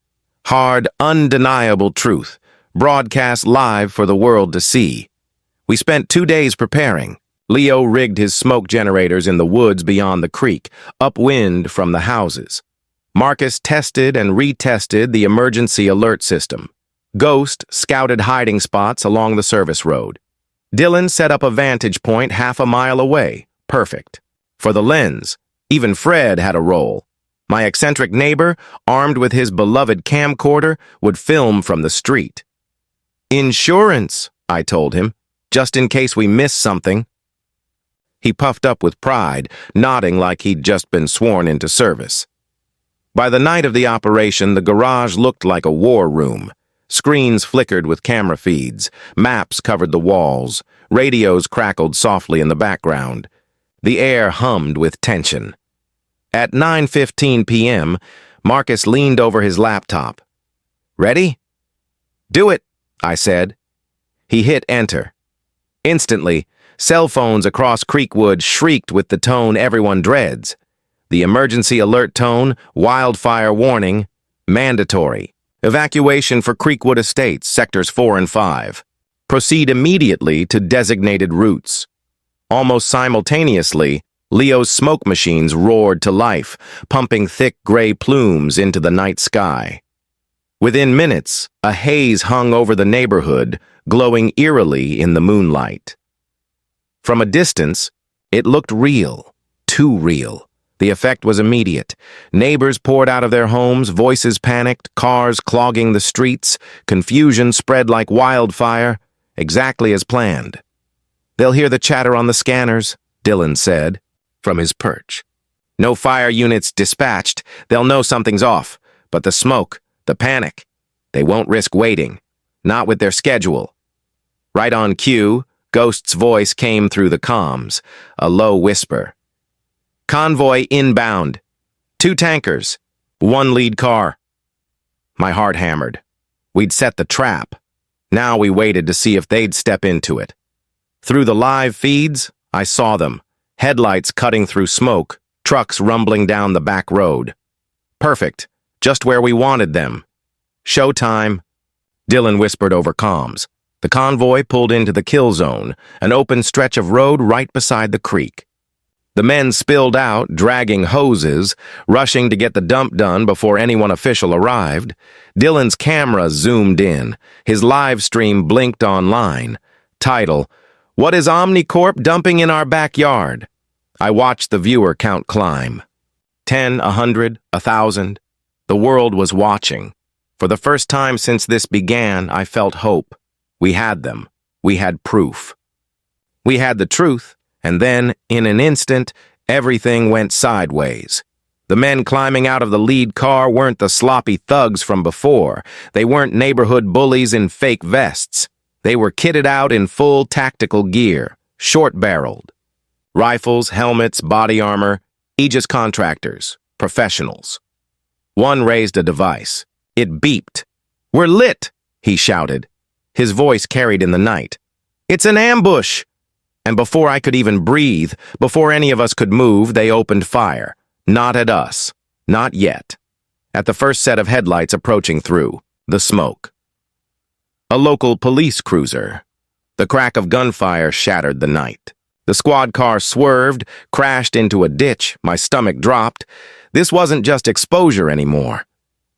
Hard, undeniable truth. Broadcast live for the world to see. We spent 2 days preparing. Leo rigged his smoke generators in the woods beyond the creek, upwind from the houses. Marcus tested and retested the emergency alert system. Ghost scouted hiding spots along the service road. Dylan set up a vantage point half a mile away. Perfect. For the lens, even Fred had a role. My eccentric neighbor, armed with his beloved camcorder, would film from the street. Insurance, I told him, just in case we miss something. He puffed up with pride, nodding like he'd just been sworn into service. By the night of the operation, the garage looked like a war room. Screens flickered with camera feeds, maps covered the walls, radios crackled softly in the background. The air hummed with tension. At 9:15 p.m., Marcus leaned over his laptop. Ready? Do it, I said. He hit enter. Instantly, cell phones across Creekwood shrieked with the tone everyone dreads. The emergency alert tone, wildfire warning, mandatory. Evacuation for Creekwood Estates, sectors 4 and 5. Proceed immediately to designated routes. Almost simultaneously, Leo's smoke machines roared to life, pumping thick gray plumes into the night sky. Within minutes, a haze hung over the neighborhood, glowing eerily in the moonlight. From a distance, it looked real, too real. The effect was immediate. Neighbors poured out of their homes, voices panicked, cars clogging the streets, confusion spread like wildfire, exactly as planned. They'll hear the chatter on the scanners, Dylan said, from his perch. No fire units dispatched, they'll know something's off, but the smoke, the panic, they won't risk waiting, not with their schedule. Right on cue, Ghost's voice came through the comms, a low whisper. Convoy inbound. 2 tankers. 1 lead car. My heart hammered. We'd set the trap. Now we waited to see if they'd step into it. Through the live feeds, I saw them. Headlights cutting through smoke, trucks rumbling down the back road. Perfect. Just where we wanted them. Showtime. Dylan whispered over comms. The convoy pulled into the kill zone, an open stretch of road right beside the creek. The men spilled out, dragging hoses, rushing to get the dump done before anyone official arrived. Dylan's camera zoomed in. His live stream blinked online. Title, What is Omnicorp dumping in our backyard? I watched the viewer count climb. 10, 100, 1,000. The world was watching. For the first time since this began, I felt hope. We had them. We had proof. We had the truth. And then, in an instant, everything went sideways. The men climbing out of the lead car weren't the sloppy thugs from before. They weren't neighborhood bullies in fake vests. They were kitted out in full tactical gear, short-barreled. Rifles, helmets, body armor, Aegis contractors, professionals. One raised a device. It beeped. "We're lit!" he shouted. His voice carried in the night. "It's an ambush!" And before I could even breathe, before any of us could move, they opened fire. Not at us. Not yet. At the first set of headlights approaching through the smoke. A local police cruiser. The crack of gunfire shattered the night. The squad car swerved, crashed into a ditch. My stomach dropped. This wasn't just exposure anymore.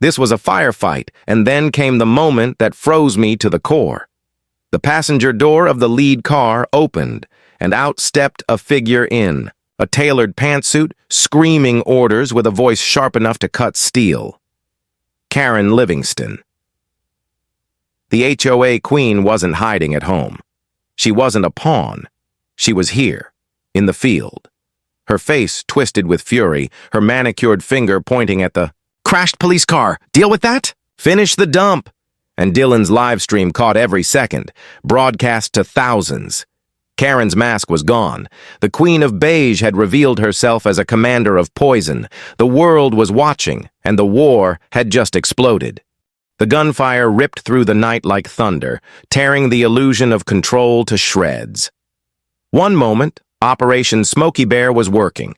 This was a firefight, and then came the moment that froze me to the core. The passenger door of the lead car opened, and out stepped a figure in, a tailored pantsuit, screaming orders with a voice sharp enough to cut steel. Karen Livingston. The HOA queen wasn't hiding at home. She wasn't a pawn. She was here, in the field. Her face twisted with fury, her manicured finger pointing at the crashed police car. "Deal with that? Finish the dump!" And Dylan's live stream caught every second, broadcast to thousands. Karen's mask was gone. The Queen of Beige had revealed herself as a commander of poison. The world was watching, and the war had just exploded. The gunfire ripped through the night like thunder, tearing the illusion of control to shreds. One moment, Operation Smokey Bear was working.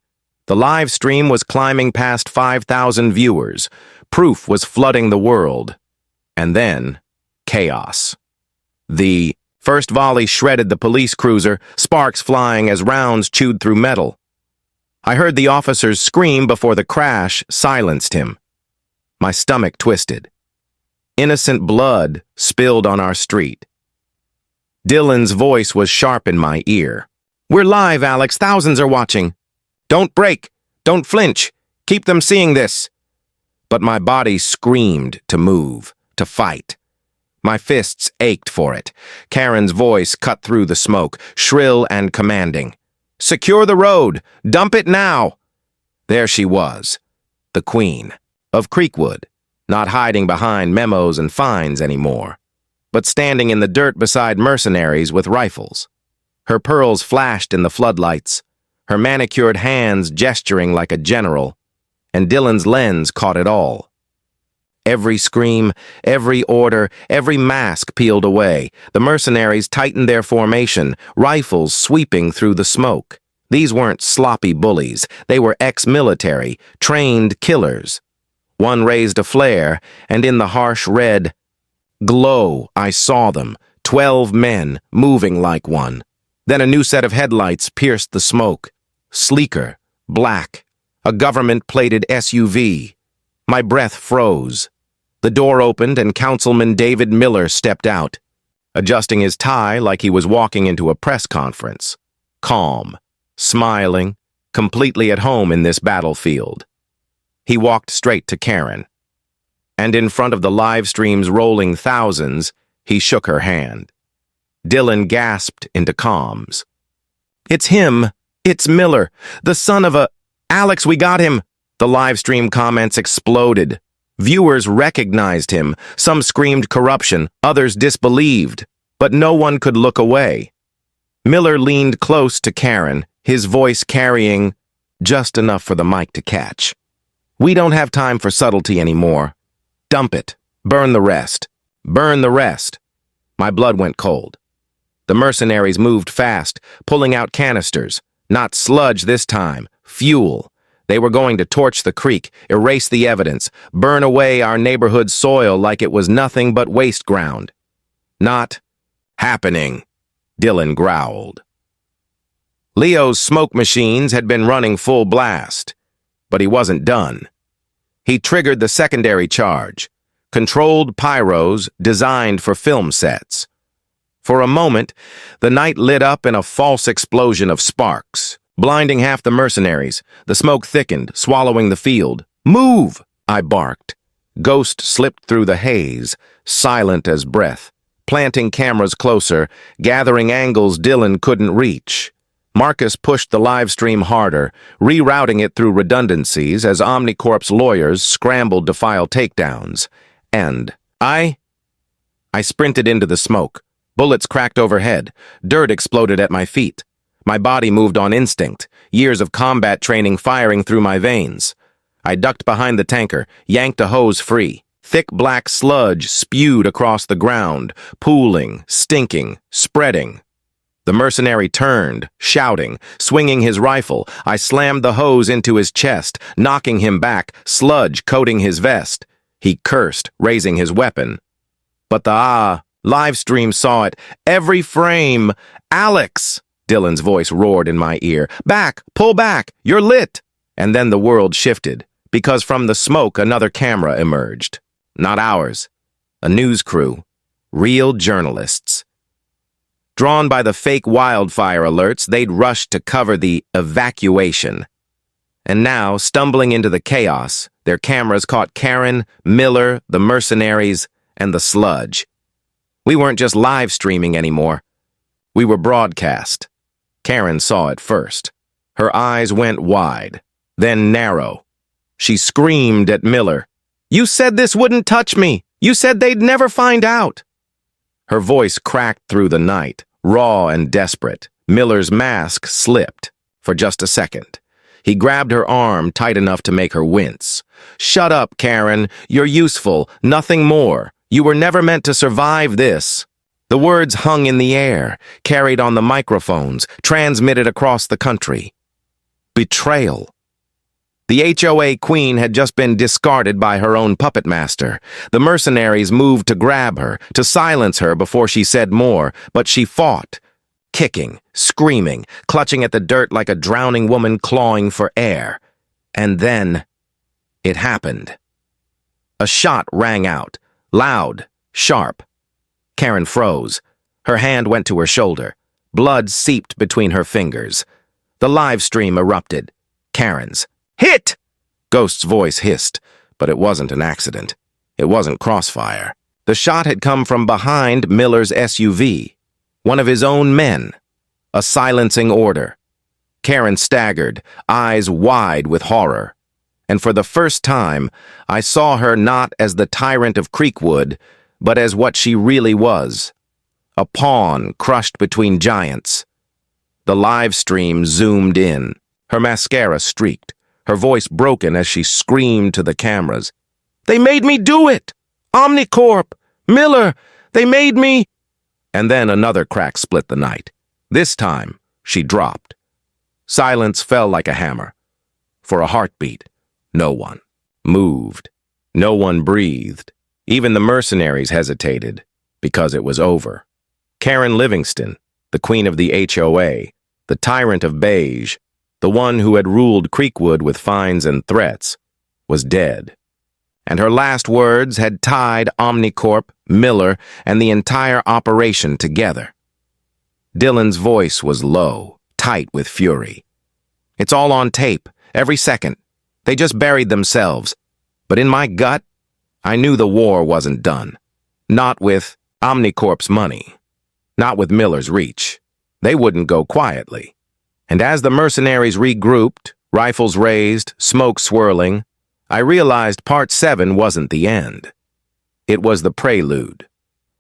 The live stream was climbing past 5,000 viewers. Proof was flooding the world. And then, chaos. The first volley shredded the police cruiser, sparks flying as rounds chewed through metal. I heard the officer's scream before the crash silenced him. My stomach twisted. Innocent blood spilled on our street. Dylan's voice was sharp in my ear. "We're live, Alex. Thousands are watching. Don't break. Don't flinch. Keep them seeing this." But my body screamed to move, to fight. My fists ached for it. Karen's voice cut through the smoke, shrill and commanding. "Secure the road! Dump it now!" There she was, the queen of Creekwood, not hiding behind memos and fines anymore, but standing in the dirt beside mercenaries with rifles. Her pearls flashed in the floodlights, her manicured hands gesturing like a general, and Dylan's lens caught it all. Every scream, every order, every mask peeled away. The mercenaries tightened their formation, rifles sweeping through the smoke. These weren't sloppy bullies. They were ex-military, trained killers. One raised a flare, and in the harsh red glow, I saw them, 12 men, moving like one. Then a new set of headlights pierced the smoke. Sleeker, black, a government-plated SUV. My breath froze. The door opened and Councilman David Miller stepped out, adjusting his tie like he was walking into a press conference. Calm, smiling, completely at home in this battlefield. He walked straight to Karen, and in front of the live stream's rolling thousands, he shook her hand. Dylan gasped into comms. "It's him! It's Miller! The son of a... Alex, we got him!" The live stream comments exploded. Viewers recognized him. Some screamed corruption, others disbelieved, but no one could look away. Miller leaned close to Karen, his voice carrying just enough for the mic to catch. "We don't have time for subtlety anymore. Dump it. Burn the rest. Burn the rest." My blood went cold. The mercenaries moved fast, pulling out canisters. Not sludge this time, fuel. They were going to torch the creek, erase the evidence, burn away our neighborhood soil like it was nothing but waste ground. "Not happening," Dylan growled. Leo's smoke machines had been running full blast, but he wasn't done. He triggered the secondary charge, controlled pyros designed for film sets. For a moment, the night lit up in a false explosion of sparks, blinding half the mercenaries. The smoke thickened, swallowing the field. "Move!" I barked. Ghost slipped through the haze, silent as breath, planting cameras closer, gathering angles Dylan couldn't reach. Marcus pushed the live stream harder, rerouting it through redundancies as Omnicorp's lawyers scrambled to file takedowns. And I sprinted into the smoke. Bullets cracked overhead. Dirt exploded at my feet. My body moved on instinct, years of combat training firing through my veins. I ducked behind the tanker, yanked a hose free. Thick black sludge spewed across the ground, pooling, stinking, spreading. The mercenary turned, shouting, swinging his rifle. I slammed the hose into his chest, knocking him back, sludge coating his vest. He cursed, raising his weapon. But the live stream saw it. Every frame. "Alex!" Dylan's voice roared in my ear. "Back! Pull back! You're lit!" And then the world shifted, because from the smoke another camera emerged. Not ours. A news crew. Real journalists. Drawn by the fake wildfire alerts, they'd rushed to cover the evacuation. And now, stumbling into the chaos, their cameras caught Karen, Miller, the mercenaries, and the sludge. We weren't just live streaming anymore. We were broadcast. Karen saw it first. Her eyes went wide, then narrow. She screamed at Miller. "You said this wouldn't touch me! You said they'd never find out!" Her voice cracked through the night, raw and desperate. Miller's mask slipped for just a second. He grabbed her arm tight enough to make her wince. "Shut up, Karen. You're useful. Nothing more. You were never meant to survive this." The words hung in the air, carried on the microphones, transmitted across the country. Betrayal. The HOA queen had just been discarded by her own puppet master. The mercenaries moved to grab her, to silence her before she said more, but she fought, kicking, screaming, clutching at the dirt like a drowning woman clawing for air. And then it happened. A shot rang out, loud, sharp. Karen froze. Her hand went to her shoulder. Blood seeped between her fingers. The live stream erupted. Karen's. "Hit!" Ghost's voice hissed, but it wasn't an accident. It wasn't crossfire. The shot had come from behind Miller's SUV. One of his own men. A silencing order. Karen staggered, eyes wide with horror. And for the first time, I saw her not as the tyrant of Creekwood, but as what she really was. A pawn crushed between giants. The live stream zoomed in. Her mascara streaked. Her voice broken as she screamed to the cameras. "They made me do it! Omnicorp! Miller! They made me—" And then another crack split the night. This time, she dropped. Silence fell like a hammer. For a heartbeat, no one moved. No one breathed. Even the mercenaries hesitated, because it was over. Karen Livingston, the queen of the HOA, the tyrant of beige, the one who had ruled Creekwood with fines and threats, was dead. And her last words had tied Omnicorp, Miller, and the entire operation together. Dylan's voice was low, tight with fury. "It's all on tape, every second. They just buried themselves. But in my gut, I knew the war wasn't done. Not with Omnicorp's money. Not with Miller's reach. They wouldn't go quietly." And as the mercenaries regrouped, rifles raised, smoke swirling, I realized Part 7 wasn't the end. It was the prelude.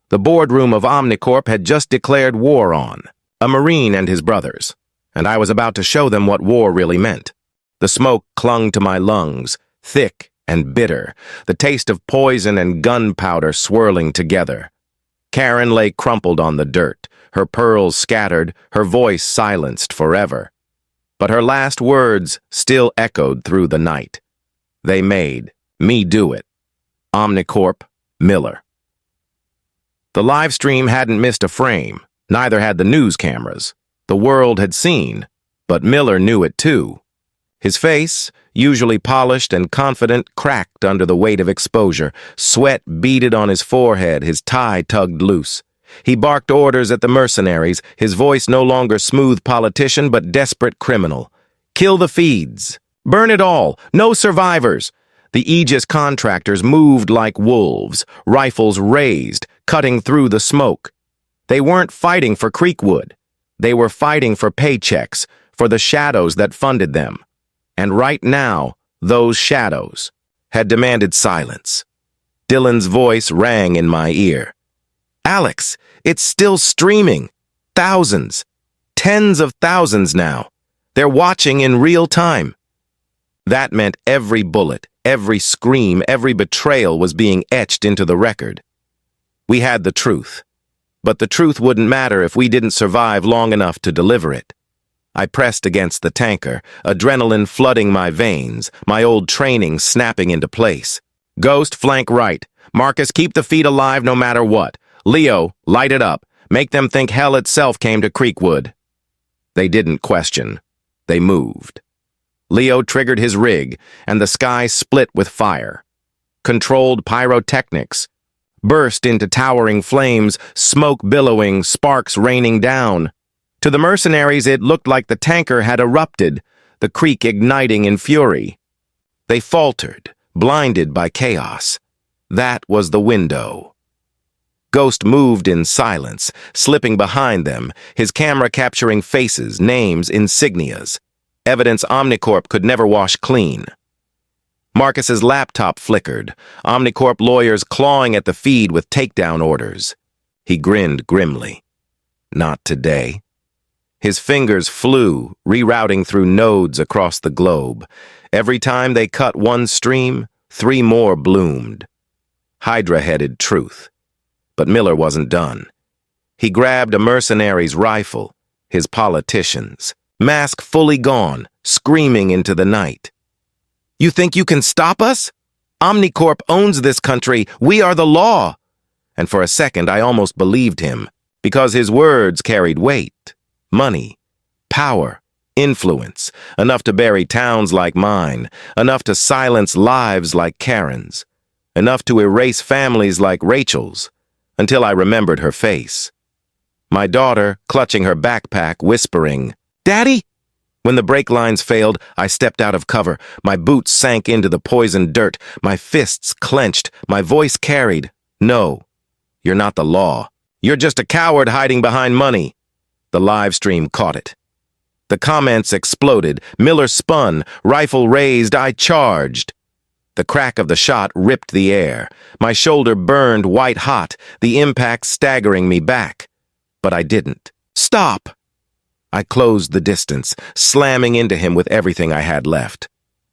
The boardroom of Omnicorp had just declared war on a Marine and his brothers, and I was about to show them what war really meant. The smoke clung to my lungs, thick and bitter, the taste of poison and gunpowder swirling together. Karen lay crumpled on the dirt, her pearls scattered, her voice silenced forever. But her last words still echoed through the night. They made me do it. Omnicorp, Miller. The live stream hadn't missed a frame, neither had the news cameras. The world had seen, but Miller knew it too. His face, usually polished and confident, cracked under the weight of exposure. Sweat beaded on his forehead, his tie tugged loose. He barked orders at the mercenaries, his voice no longer smooth politician but desperate criminal. "Kill the feeds. Burn it all. No survivors." The Aegis contractors moved like wolves, rifles raised, cutting through the smoke. They weren't fighting for Creekwood. They were fighting for paychecks, for the shadows that funded them. And right now, those shadows had demanded silence. Dylan's voice rang in my ear. "Alex, it's still streaming. Thousands. Tens of thousands now. They're watching in real time." That meant every bullet, every scream, every betrayal was being etched into the record. We had the truth. But the truth wouldn't matter if we didn't survive long enough to deliver it. I pressed against the tanker, adrenaline flooding my veins, my old training snapping into place. "Ghost, flank right. Marcus, keep the feet alive no matter what. Leo, light it up. Make them think hell itself came to Creekwood." They didn't question. They moved. Leo triggered his rig, and the sky split with fire. Controlled pyrotechnics. Burst into towering flames, smoke billowing, sparks raining down. To the mercenaries, it looked like the tanker had erupted, the creek igniting in fury. They faltered, blinded by chaos. That was the window. Ghost moved in silence, slipping behind them, his camera capturing faces, names, insignias. Evidence Omnicorp could never wash clean. Marcus's laptop flickered, Omnicorp lawyers clawing at the feed with takedown orders. He grinned grimly. Not today. His fingers flew, rerouting through nodes across the globe. Every time they cut one stream, 3 more bloomed. Hydra-headed truth. But Miller wasn't done. He grabbed a mercenary's rifle, his politicians, mask fully gone, screaming into the night. "You think you can stop us? Omnicorp owns this country. We are the law." And for a second, I almost believed him, because his words carried weight. Money, power, influence, enough to bury towns like mine, enough to silence lives like Karen's, enough to erase families like Rachel's, until I remembered her face. My daughter, clutching her backpack, whispering, "Daddy?" When the brake lines failed, I stepped out of cover. My boots sank into the poisoned dirt, my fists clenched, my voice carried, "No, you're not the law. You're just a coward hiding behind money." The live stream caught it. The comments exploded. Miller spun, rifle raised, I charged. The crack of the shot ripped the air. My shoulder burned white hot, the impact staggering me back. But I didn't. "Stop!" I closed the distance, slamming into him with everything I had left.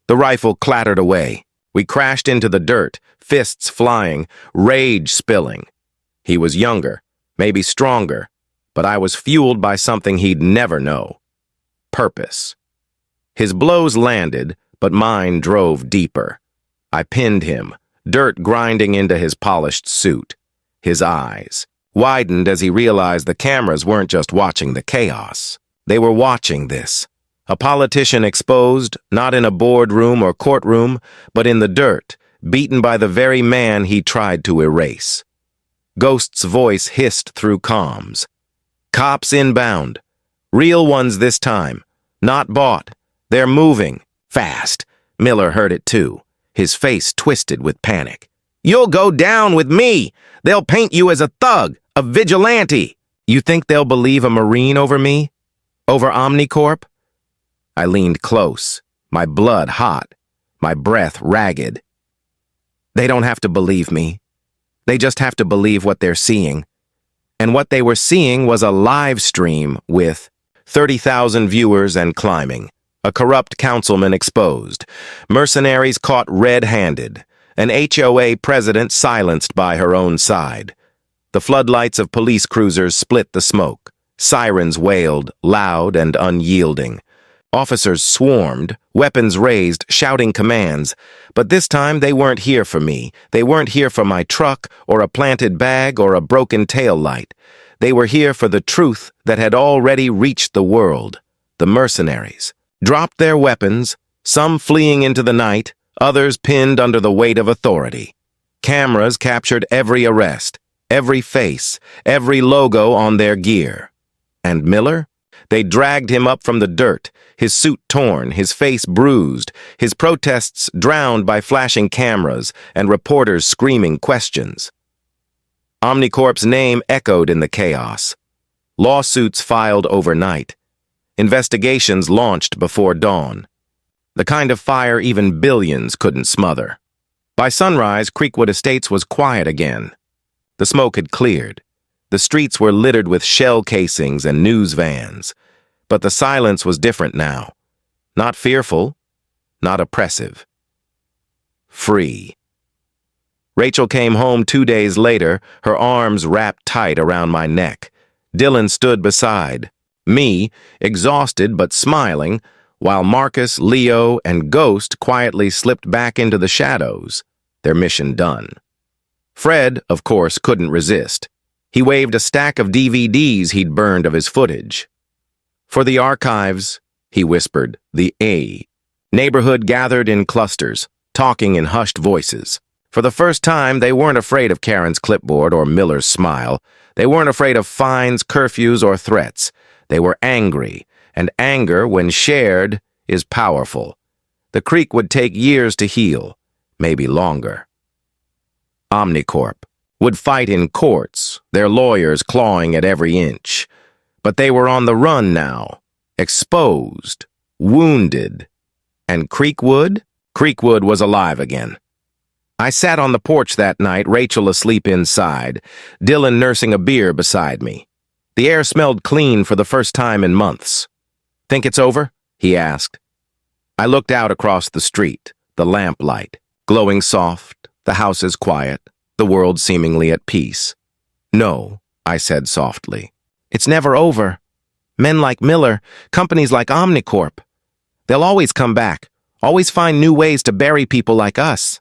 The rifle clattered away. We crashed into the dirt, fists flying, rage spilling. He was younger, maybe stronger, but I was fueled by something he'd never know. Purpose. His blows landed, but mine drove deeper. I pinned him, dirt grinding into his polished suit. His eyes widened as he realized the cameras weren't just watching the chaos. They were watching this. A politician exposed, not in a boardroom or courtroom, but in the dirt, beaten by the very man he tried to erase. Ghost's voice hissed through comms. "Cops inbound. Real ones this time. Not bought. They're moving. Fast." Miller heard it too, his face twisted with panic. "You'll go down with me. They'll paint you as a thug, a vigilante." "You think they'll believe a Marine over me? Over Omnicorp?" I leaned close, my blood hot, my breath ragged. "They don't have to believe me. They just have to believe what they're seeing." And what they were seeing was a live stream with 30,000 viewers and climbing, a corrupt councilman exposed, mercenaries caught red-handed, an HOA president silenced by her own side. The floodlights of police cruisers split the smoke. Sirens wailed, loud and unyielding. Officers swarmed, weapons raised, shouting commands. But this time they weren't here for me. They weren't here for my truck, or a planted bag, or a broken tail light. They were here for the truth that had already reached the world. The mercenaries dropped their weapons, some fleeing into the night, others pinned under the weight of authority. Cameras captured every arrest, every face, every logo on their gear. And Miller? They dragged him up from the dirt, his suit torn, his face bruised, his protests drowned by flashing cameras and reporters screaming questions. Omnicorp's name echoed in the chaos. Lawsuits filed overnight. Investigations launched before dawn. The kind of fire even billions couldn't smother. By sunrise, Creekwood Estates was quiet again. The smoke had cleared. The streets were littered with shell casings and news vans. But the silence was different now. Not fearful, not oppressive. Free. Rachel came home 2 days later, her arms wrapped tight around my neck. Dylan stood beside me, exhausted but smiling, while Marcus, Leo, and Ghost quietly slipped back into the shadows, their mission done. Fred, of course, couldn't resist. He waved a stack of DVDs he'd burned of his footage. For the archives, he whispered, the A. Neighborhood gathered in clusters, talking in hushed voices. For the first time, they weren't afraid of Karen's clipboard or Miller's smile. They weren't afraid of fines, curfews, or threats. They were angry, and anger, when shared, is powerful. The creek would take years to heal, maybe longer. Omnicorp would fight in courts, their lawyers clawing at every inch. But they were on the run now, exposed, wounded. And Creekwood? Creekwood was alive again. I sat on the porch that night, Rachel asleep inside, Dylan nursing a beer beside me. The air smelled clean for the first time in months. "Think it's over?" he asked. I looked out across the street, the lamplight, glowing soft, the houses quiet, the world seemingly at peace. "No," I said softly. "It's never over. Men like Miller, companies like Omnicorp, they'll always come back, always find new ways to bury people like us."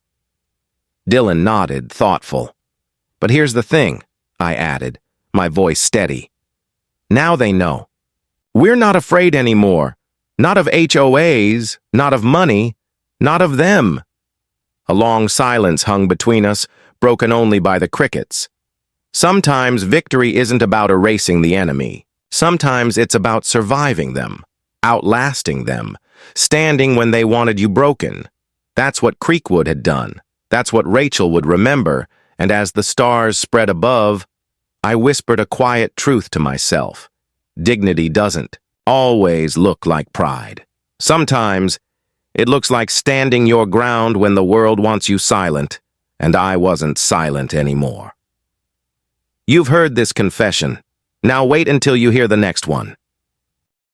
Dylan nodded, thoughtful. "But here's the thing," I added, my voice steady. "Now they know. We're not afraid anymore. Not of HOAs, not of money, not of them." A long silence hung between us, broken only by the crickets. Sometimes victory isn't about erasing the enemy. Sometimes it's about surviving them, outlasting them, standing when they wanted you broken. That's what Creekwood had done. That's what Rachel would remember, and as the stars spread above, I whispered a quiet truth to myself. Dignity doesn't always look like pride. Sometimes it looks like standing your ground when the world wants you silent, and I wasn't silent anymore. You've heard this confession. Now wait until you hear the next one.